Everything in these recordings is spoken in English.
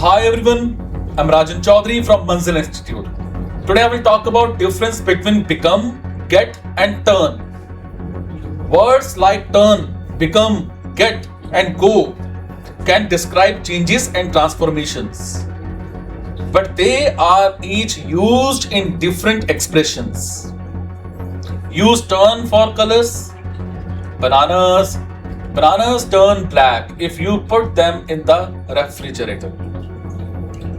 Hi everyone, I'm Rajan Chaudhary from Manzil Institute. Today I will talk about difference between become, get and turn. Words like turn, become, get and go can describe changes and transformations. But they are each used in different expressions. Use turn for colors. Bananas. Bananas turn black if you put them in the refrigerator.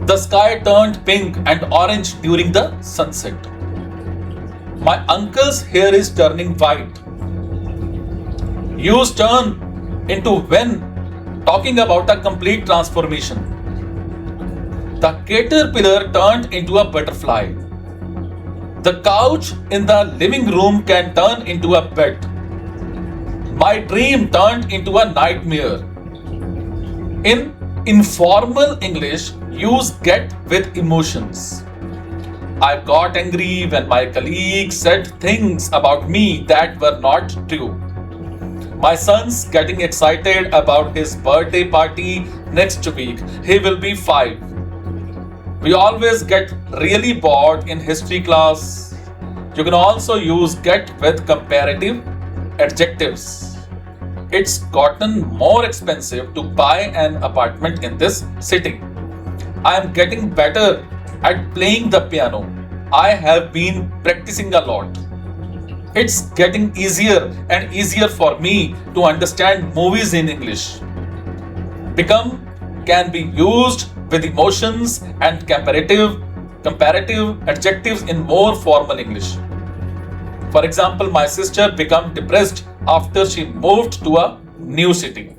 The sky turned pink and orange during the sunset. My uncle's hair is turning white. Use turn into when talking about a complete transformation. The caterpillar turned into a butterfly. The couch in the living room can turn into a bed. My dream turned into a nightmare. In informal English, use get with emotions. I got angry when my colleague said things about me that were not true. My son's getting excited about his birthday party next week. He will be 5. We always get really bored in history class. You can also use get with comparative adjectives. It's gotten more expensive to buy an apartment in this city. I am getting better at playing the piano. I have been practicing a lot. It's getting easier and easier for me to understand movies in English. Become can be used with emotions and comparative adjectives in more formal English. For example, my sister became depressed after she moved to a new city.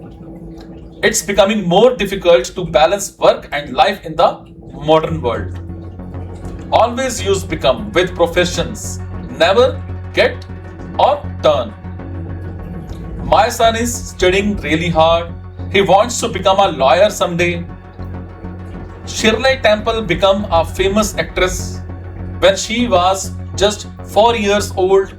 It's becoming more difficult to balance work and life in the modern world. Always use become with professions, never get or turn. My son is studying really hard. He wants to become a lawyer someday. Shirley Temple became a famous actress when she was just 4 years old.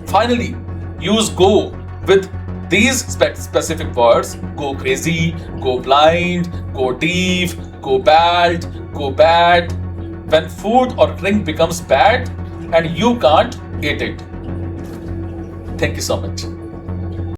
Finally, use go with these specific words: go crazy, go blind, go deep, go bald, go bad. When food or drink becomes bad and you can't eat it. Thank you so much.